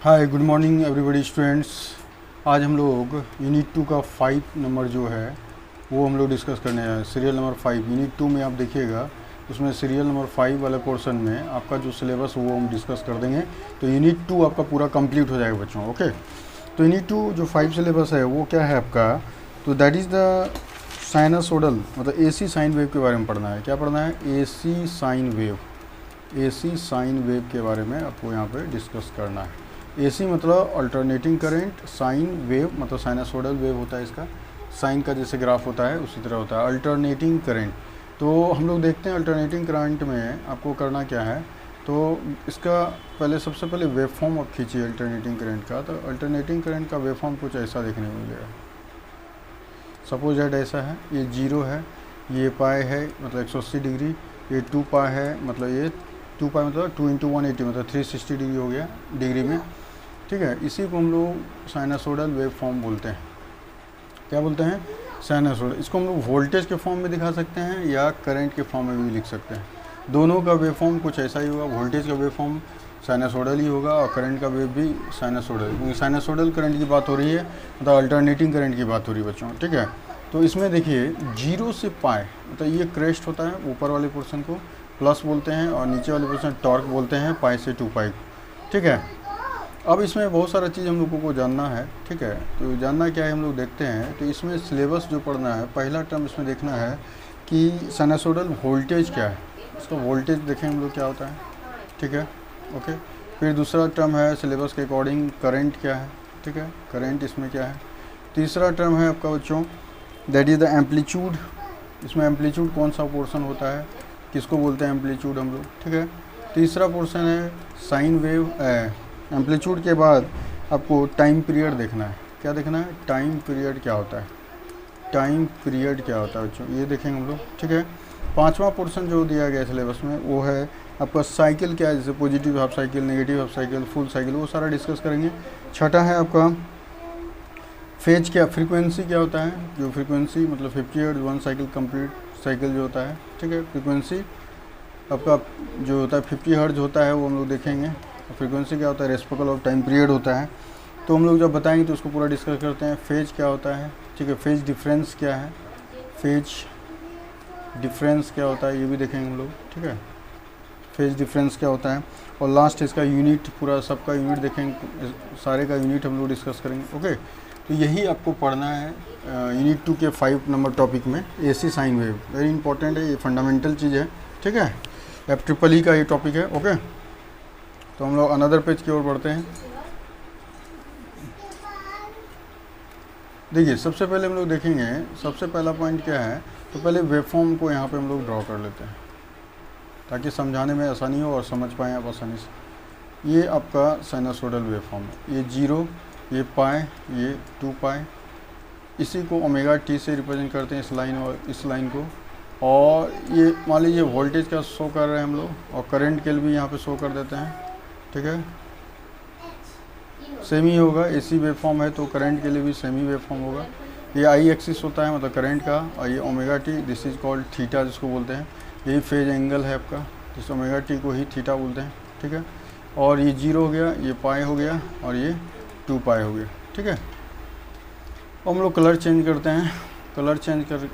Hi good morning everybody students. आज हम लोग यूनिट 2 का 5 नंबर जो है वो हम लोग डिस्कस करने हैं। सीरियल नंबर 5 यूनिट 2 में आप देखिएगा, उसमें सीरियल नंबर 5 वाले पोर्शन में आपका जो सिलेबस वो हम डिस्कस कर देंगे। तो यूनिट 2 आपका पूरा कंप्लीट हो जाएगा बच्चों। ओके, तो यूनिट 2 जो 5 सिलेबस है वो क्या है आपका, तो दैट इज़ द साइनसोडल मतलब एसी साइन वेव के बारे में पढ़ना है। क्या पढ़ना है? AC sine wave. AC sine wave के बारे में आपको यहाँ पे डिस्कस करना है। एसी मतलब अल्टरनेटिंग करंट, साइन वेव मतलब साइनसोडल वेव होता है इसका, साइन का जैसे ग्राफ होता है उसी तरह होता है अल्टरनेटिंग करंट। तो हम लोग देखते हैं अल्टरनेटिंग करंट में आपको करना क्या है। तो इसका पहले सबसे पहले वेव फॉर्म आप खींचिए अल्टरनेटिंग करंट का। तो अल्टरनेटिंग करंट का वेव फॉर्म कुछ ऐसा देखने को मिलेगा। सपोज दैट ऐसा है, ये 0 है, ये पाई है मतलब 180 डिग्री, ये 2 पाई है मतलब ये 2 पाई मतलब 2 × 180 मतलब 360 डिग्री हो गया डिग्री में। ठीक है, इसी को हम लोग साइनसोडल वेव फॉर्म बोलते हैं। क्या बोलते हैं? साइनसोडल। इसको हम लोग वोल्टेज के फॉर्म में दिखा सकते हैं या करंट के फॉर्म में भी लिख सकते हैं। दोनों का वेव फॉर्म कुछ ऐसा ही होगा। वोल्टेज का वेव फॉर्म साइनसोडल ही होगा और करंट का वेव भी साइनसोडल, क्योंकि साइनसोडल करंट की बात हो रही है मतलब अल्टरनेटिंग करंट की बात हो रही है बच्चों। ठीक है, तो इसमें देखिए 0 से पाई मतलब ये क्रेस्ट होता है, ऊपर वाले पोर्शन को प्लस बोलते हैं और नीचे वाले पोर्शन टॉर्क बोलते हैं, पाई से 2 पाई। ठीक है, अब इसमें बहुत सारा चीज़ हम लोगों को जानना है। ठीक है, तो जानना क्या है हम लोग देखते हैं। तो इसमें सिलेबस जो पढ़ना है, पहला टर्म इसमें देखना है कि साइनसोडल वोल्टेज क्या है। इसका वोल्टेज देखें हम लोग क्या होता है। ठीक है, ओके। फिर दूसरा टर्म है सिलेबस के अकॉर्डिंग करंट क्या है। ठीक है, करंट इसमें क्या है। तीसरा टर्म है आपका बच्चों दैट इज़ द एम्पलीट्यूड। इसमें एम्पलीट्यूड कौन सा पोर्शन होता है, किसको बोलते हैं एम्पलीट्यूड हम लोग। ठीक है, तीसरा पोर्शन है साइन वेव। एम्पलीट्यूड के बाद आपको टाइम पीरियड देखना है। क्या देखना है? टाइम पीरियड क्या होता है। टाइम पीरियड क्या होता है बच्चों, ये देखेंगे हम लोग। ठीक है, पांचवा पोर्शन जो दिया गया सिलेबस में वो है आपका साइकिल क्या है, जैसे positive half cycle, negative half cycle, full cycle, वो सारा डिस्कस करेंगे। छठा है आपका फेज क्या, फ्रीक्वेंसी क्या होता है। जो फ्रीक्वेंसी मतलब 50 हर्ट्ज 1 साइकिल कंप्लीट साइकिल जो होता है। ठीक है, फ्रीक्वेंसी आपका जो होता है 50 हर्ट्ज होता है वो हम लोग देखेंगे। फ्रीक्वेंसी क्या होता है, रेसिप्रोकल ऑफ टाइम पीरियड होता है। तो हम लोग जब बताएंगे तो उसको पूरा डिस्कस करते हैं। फेज क्या होता है। ठीक है, फेज डिफरेंस क्या है, फेज डिफरेंस क्या होता है ये भी देखेंगे हम लोग। ठीक है, फेज डिफरेंस क्या होता है। और लास्ट इसका यूनिट, पूरा सबका यूनिट देखेंगे, सारे का यूनिट हम लोग डिस्कस करेंगे। ओके, तो यही आपको पढ़ना है यूनिट 2 के 5 नंबर टॉपिक में। AC sine wave very important है, ये फंडामेंटल चीज़ है। ठीक है, FEEE का ये टॉपिक है। ओके, तो हम लोग अनदर पेज की ओर बढ़ते हैं। देखिए सबसे पहले हम लोग देखेंगे, सबसे पहला पॉइंट क्या है। तो पहले वेवफॉर्म को यहाँ पे हम लोग ड्रॉ कर लेते हैं ताकि समझाने में आसानी हो और समझ पाएँ आप आसानी से। ये आपका साइनसोडल वेवफॉर्म है। ये 0, ये पाई, ये 2 पाई। इसी को ओमेगा टी से रिप्रेजेंट करते हैं, इस लाइन और इस लाइन को। और ये मान लीजिए वोल्टेज का शो कर रहे हैं हम लोग, और करंट के लिए भी यहाँ पे शो कर देते हैं। ठीक है, सेम ही होगा। एसी वेवफॉर्म है तो करंट के लिए भी सेम ही वेवफॉर्म होगा। ये आई एक्सिस होता है मतलब करंट का, और ये omega T, this is called theta जिसको बोलते हैं। यही फेज एंगल है आपका, जिस ओमेगा टी को ही थीटा बोलते हैं। ठीक है, और ये 0 हो गया, ये पाई हो गया और ये 2 पाई हो गया। ठीक है, अब हम लोग कलर चेंज करते हैं। कलर चेंज कर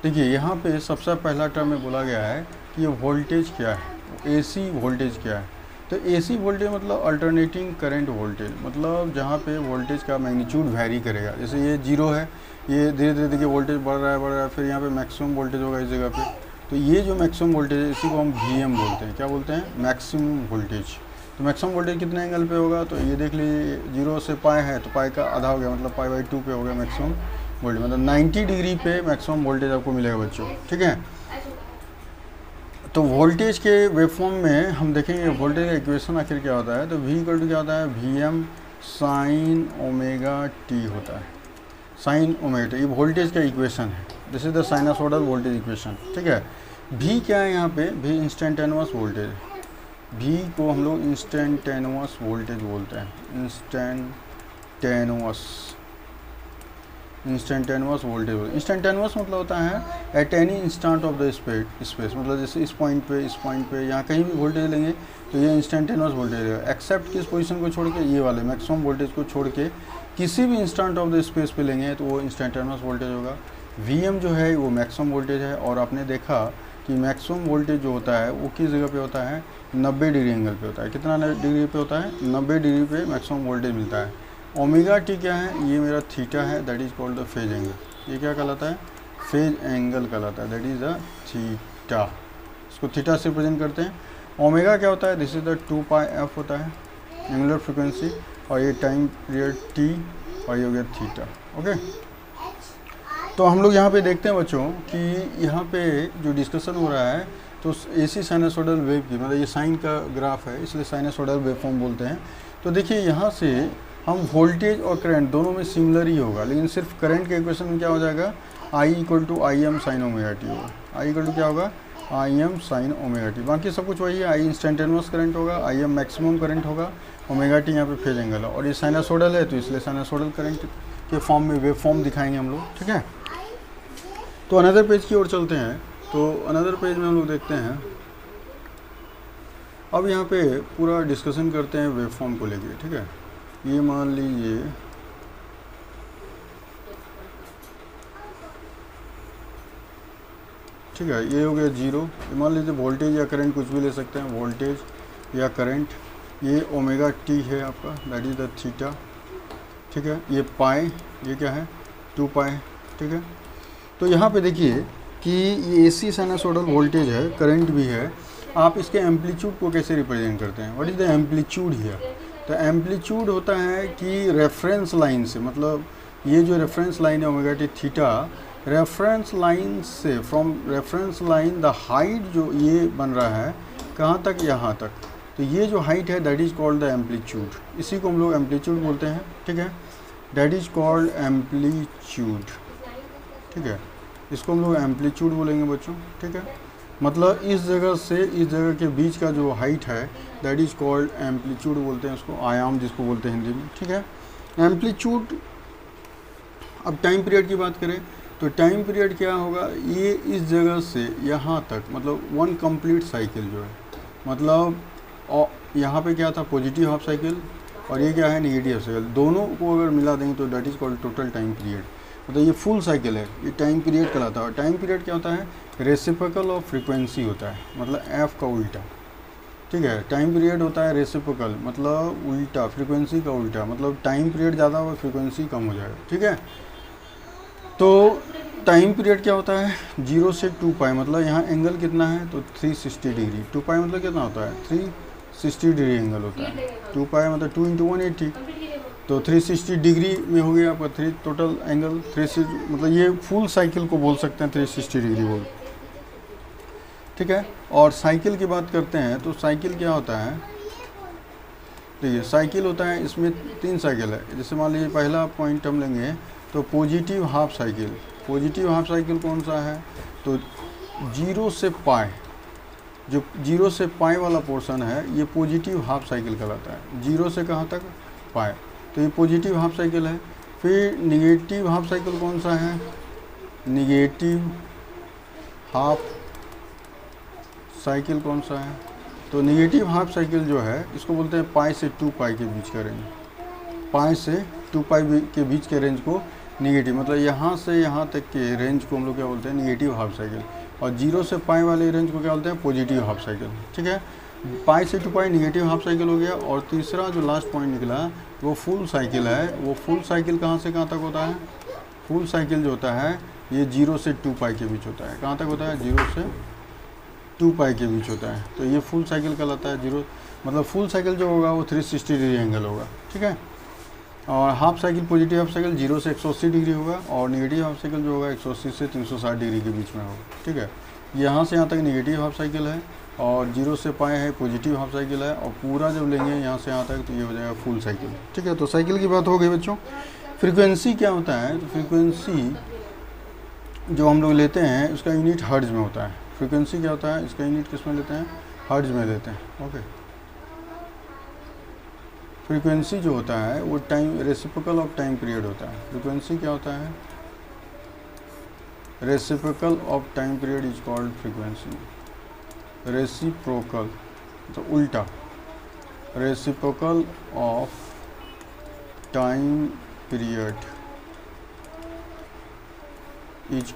देखिए यहाँ पे सबसे पहला टर्म में बोला गया है कि ये वोल्टेज क्या है, एसी वोल्टेज क्या है। तो एसी वोल्टेज मतलब अल्टरनेटिंग करंट वोल्टेज, मतलब जहाँ पे वोल्टेज का मैग्नीट्यूड वैरी करेगा। जैसे ये 0 है, ये धीरे धीरे देखिए वोल्टेज बढ़ रहा है, फिर यहाँ पे मैक्सिमम वोल्टेज होगा इस जगह पे। तो ये जो मैक्सिमम वोल्टेज है इसी को हम VM बोलते हैं। क्या बोलते हैं? Maximum voltage. तो मैक्सिमम वोल्टेज कितने एंगल पे होगा, तो ये देख लीजिए 0 से पाई है तो पाई का आधा हो गया, मतलब पाई/2 पे हो गया मैक्सिमम वोल्टेज, मतलब 90 डिग्री पे मैक्सिमम वोल्टेज आपको मिलेगा बच्चों। ठीक है, तो वोल्टेज के वेवफॉर्म में हम देखेंगे वोल्टेज का इक्वेशन आखिर क्या होता है। तो V = क्या होता है, VM साइन ओमेगा टी होता है। साइन ओमेगा टी ये वोल्टेज का इक्वेशन है। This is the sinusoidal voltage equation. ठीक है, V क्या है यहाँ पे, V इंस्टेंटेनियस वोल्टेज। V को हम लोग इंस्टेंटेनियस वोल्टेज बोलते हैं। Instantaneous instantaneous voltage. इंस्टेंटेनियस मतलब होता है at any instant of the space, मतलब जैसे इस पॉइंट पे यहाँ कहीं भी वोल्टेज लेंगे तो ये इंस्टेंटेनियस वोल्टेज है, एक्सेप्ट किस पोजीशन को छोड़ के, ये वाले मैक्सिमम वोल्टेज को छोड़ के किसी भी इंस्टेंट ऑफ द स्पेस पे लेंगे तो वो इंस्टेंटेनियस वोल्टेज होगा। Vm जो है वो मैक्सिमम वोल्टेज है, और आपने देखा कि मैक्सिमम वोल्टेज जो होता है वो किस जगह पे होता है, 90 डिग्री एंगल पे होता है। कितना डिग्री पे होता है, 90 डिग्री पे मैक्सिमम वोल्टेज मिलता है। ओमेगा टी क्या है, ये मेरा थीटा है, that is called the phase angle. ये क्या कहलाता है, फेज एंगल कहलाता है, दैट इज़ द थीटा। इसको थीटा से रिप्रेजेंट करते हैं। ओमेगा क्या होता है, दिस इज द 2πf होता है एंगुलर फ्रिक्वेंसी, और ये टाइम पीरियड टी, और ये हो गया थीटा। ओके, तो हम लोग यहाँ पे देखते हैं बच्चों कि यहाँ पे जो डिस्कशन हो रहा है तो एसी साइनसोइडल वेव की, मतलब ये साइन का ग्राफ है इसलिए साइनसोइडल वेव फॉर्म बोलते हैं। तो देखिए यहाँ से हम वोल्टेज और करंट दोनों में सिमिलर ही होगा, लेकिन सिर्फ करंट के इक्वेशन में क्या हो जाएगा, I = IM sin omega T होगा। I = क्या होगा, IM sin ओमेगा टी। बाकी सब कुछ वही है, I इंस्टेंटेनियस करंट होगा, IM मैक्सिमम करंट होगा, ओमेगा टी यहाँ पे फेज एंगल है, और ये साइनसोइडल है तो इसलिए साइनसोइडल करंट के फॉर्म में वेव फॉर्म दिखाएंगे हम लोग। ठीक है, तो अनदर पेज की ओर चलते हैं। तो अनदर पेज में हम लोग देखते हैं, अब यहाँ पे पूरा डिस्कशन करते हैं वेव फॉर्म को लेके। ठीक है, ये मान लीजिए ठीक है, ये हो गया जीरो। मान लीजिए वोल्टेज या करंट कुछ भी ले सकते हैं, वोल्टेज या करंट। ये ओमेगा टी है आपका, दैट इज़ द थीटा। ठीक है, ये पाई, ये क्या है, 2π। ठीक है, तो यहाँ पे देखिए कि ये एसी साइनसोइडल वोल्टेज है, करंट भी है। आप इसके एम्पलीट्यूड को कैसे रिप्रेजेंट करते हैं, what is the amplitude here. तो एम्पलीट्यूड होता है कि रेफरेंस लाइन से, मतलब ये जो रेफरेंस लाइन है omega T theta, reference line से, from reference line the height जो ये बन रहा है कहाँ तक, यहाँ तक, तो ये जो हाइट है that is called the amplitude. इसी को हम लोग एम्पलीट्यूड बोलते हैं। ठीक है, दैट इज़ कॉल्ड एम्पलीट्यूड। ठीक है, इसको हम लोग एम्पलीट्यूड बोलेंगे बच्चों। ठीक है, मतलब इस जगह से इस जगह के बीच का जो हाइट है दैट इज़ कॉल्ड एम्पलीट्यूड बोलते हैं उसको, आयाम जिसको बोलते हैं हिंदी में। ठीक है, एम्पलीट्यूड। अब टाइम पीरियड की बात करें तो टाइम पीरियड क्या होगा, ये इस जगह से यहाँ तक, मतलब वन कंप्लीट साइकिल जो है, मतलब यहाँ पे क्या था, पॉजिटिव हाफ साइकिल, और ये क्या है, नेगेटिव हाफ साइकिल। दोनों को अगर मिला देंगे तो that is called total time period. मतलब ये फुल साइकिल है, ये टाइम पीरियड कहलाता है। टाइम पीरियड क्या होता है, रेसिप्रोकल ऑफ फ्रीक्वेंसी होता है, मतलब एफ का उल्टा। ठीक है, टाइम पीरियड होता है रेसिप्रोकल, मतलब उल्टा, फ्रीक्वेंसी का उल्टा, मतलब टाइम पीरियड ज़्यादा होगा फ्रीक्वेंसी कम हो जाएगा। ठीक है, तो टाइम पीरियड क्या होता है, 0 से 2π, मतलब यहाँ एंगल कितना है तो 360 डिग्री। 2π मतलब कितना होता है, 360 डिग्री एंगल होता है। 2π मतलब 2 × 180, तो 360 डिग्री में हो गया आपका 3 टोटल एंगल 360, मतलब ये फुल साइकिल को बोल सकते हैं 360 डिग्री बोल। ठीक है, और साइकिल की बात करते हैं तो साइकिल क्या होता है, देखिए साइकिल होता है, इसमें 3 साइकिल है। जैसे मान लीजिए पहला पॉइंट हम लेंगे तो positive half cycle. Positive half cycle कौन सा है, तो 0 से π, जो 0 से π वाला पोर्शन है ये पॉजिटिव हाफ साइकिल कहलाता है। 0 से कहाँ तक, π, तो ये पॉजिटिव हाफ साइकिल है। फिर निगेटिव हाफ साइकिल कौन सा है, निगेटिव हाफ साइकिल कौन सा है, तो निगेटिव हाफ साइकिल जो है इसको बोलते हैं π से 2π के बीच का रेंज। π से 2π के बीच के रेंज को निगेटिव, मतलब यहाँ से यहाँ तक के रेंज को हम लोग क्या बोलते हैं, निगेटिव हाफ साइकिल। और 0 से π वाले रेंज को क्या बोलते हैं, पॉजिटिव हाफ साइकिल। ठीक है, π से 2π निगेटिव हाफ साइकिल हो गया। और तीसरा जो लास्ट पॉइंट निकला वो फुल साइकिल है। वो फुल साइकिल कहाँ से कहाँ तक होता है, फुल साइकिल जो होता है ये 0 से 2π के बीच होता है। कहाँ तक होता है, 0 से 2π के बीच होता है, तो ये फुल साइकिल कहलाता है। 0 मतलब फुल साइकिल जो होगा वो 360 डिग्री एंगल होगा। ठीक है, और half cycle, positive half cycle 0 से 180 डिग्री होगा, और नेगेटिव हाफ साइकिल जो होगा 180 से 360 डिग्री के बीच में होगा। ठीक है, यहाँ से यहाँ तक नेगेटिव हाफ साइकिल है, और 0 से π है पॉजिटिव हाफ साइकिल है, और पूरा जब लेंगे यहाँ से यहाँ तक तो ये हो जाएगा फुल साइकिल। ठीक है, तो साइकिल की बात हो गई बच्चों। फ्रीक्वेंसी क्या होता है, तो फ्रीक्वेंसी जो हम लोग लेते हैं उसका यूनिट हर्ट्ज में होता है। फ्रीक्वेंसी क्या होता है, इसका यूनिट किस में लेते हैं, हर्ट्ज में लेते हैं। ओके, फ्रीक्वेंसी जो होता है वो time reciprocal of time period होता है। फ्रीक्वेंसी क्या होता है, reciprocal of time period is called frequency. Reciprocal तो उल्टा, reciprocal of time period is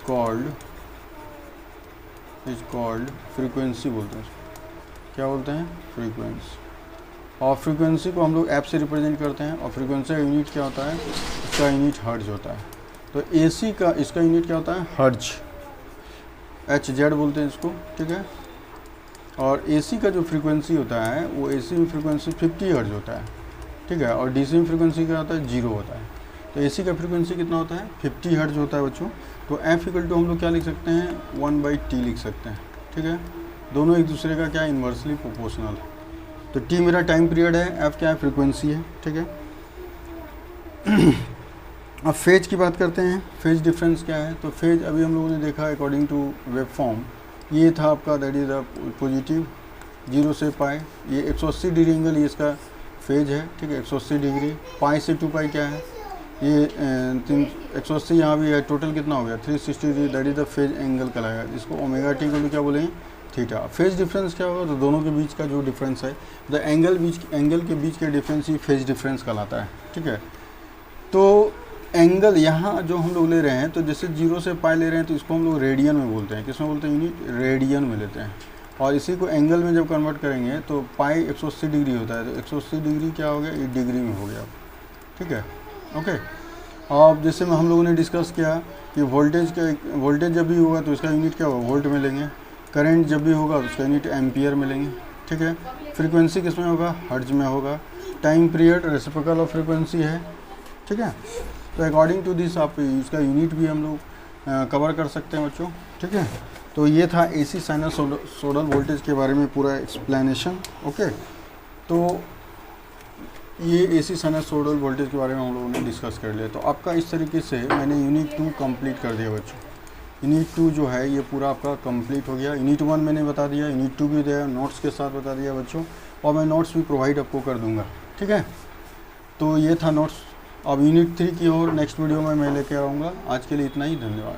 called frequency बोलते हैं उसको। क्या बोलते हैं? फ्रीक्वेंसी। और फ्रीक्वेंसी को हम लोग एफ से रिप्रेजेंट करते हैं, और फ्रीक्वेंसी का यूनिट क्या होता है? इसका यूनिट हर्ट्ज होता है। तो एसी का इसका यूनिट क्या होता है? हर्ट्ज, एच जेड बोलते हैं इसको, ठीक है। और एसी का जो फ्रीक्वेंसी होता है वो एसी में फ्रीक्वेंसी 50 हर्ट्ज होता है, ठीक है। और डीसी में फ्रीक्वेंसी क्या होता है? 0 होता है। तो एसी का फ्रीक्वेंसी कितना होता है? 50 हर्ट्ज होता है बच्चों। तो एफ इक्वल टू हम लोग क्या लिख सकते हैं? 1/t लिख सकते हैं, ठीक है। दोनों एक दूसरे का क्या है? Inversely proportional. तो टी मेरा टाइम पीरियड है, एफ क्या है? फ्रीक्वेंसी है, ठीक है। अब फेज की बात करते हैं। फेज डिफरेंस क्या है? तो फेज अभी हम लोगों ने देखा अकॉर्डिंग टू वेव फॉर्म, ये था आपका दैट इज़ द पॉजिटिव 0 से पाई। ये 180 डिग्री एंगल ये इसका फेज है, ठीक है। 180 डिग्री, पाई से 2 पाई क्या है? ये 180 यहाँ भी है, टोटल कितना हो गया? 360 degree, that is the phase angle कहलाएगा। इसको ओमेगा टी को भी क्या बोलेंगे? थीटा। फेज डिफरेंस क्या होगा? तो दोनों के बीच का जो डिफरेंस है, द एंगल के बीच के डिफरेंस ही फेज डिफरेंस कहलाता है, ठीक है। तो एंगल यहाँ जो हम लोग ले रहे हैं, तो जैसे 0 से पाई ले रहे हैं तो इसको हम लोग रेडियन में बोलते हैं। किसमें बोलते हैं? यूनिट रेडियन में लेते हैं। और इसी को एंगल में जब कन्वर्ट करेंगे तो पाई 180 डिग्री होता है, तो 180 डिग्री क्या हो गया? ये डिग्री में हो गया, ठीक है, ओके। अब जैसे में हम लोगों ने डिस्कस किया कि वोल्टेज जब भी होगा तो इसका यूनिट क्या होगा? वोल्ट में लेंगे। करंट जब भी होगा तो उसका यूनिट एम्पियर में लेंगे, ठीक है। फ्रीक्वेंसी किस में होगा? हर्ट्ज में होगा। Time period reciprocal of frequency है, ठीक है। तो अकॉर्डिंग टू दिस आप इसका यूनिट भी हम लोग कवर कर सकते हैं बच्चों, ठीक है। तो ये था एसी साइनसोइडल वोल्टेज के बारे में पूरा एक्सप्लेनेशन, ओके। तो ये एसी साइनसोइडल वोल्टेज के बारे में हम लोगों ने डिस्कस कर लिया। तो आपका इस तरीके से मैंने यूनिट 2 कंप्लीट कर दिया बच्चों। यूनिट 2 जो है ये पूरा आपका कंप्लीट हो गया। यूनिट 1 मैंने बता दिया, यूनिट 2 भी दिया, नोट्स के साथ बता दिया बच्चों, और मैं नोट्स भी प्रोवाइड आपको कर दूंगा, ठीक है। तो ये था नोट्स। अब यूनिट 3 की ओर नेक्स्ट वीडियो में मैं लेके आऊँगा। आज के लिए इतना ही, धन्यवाद।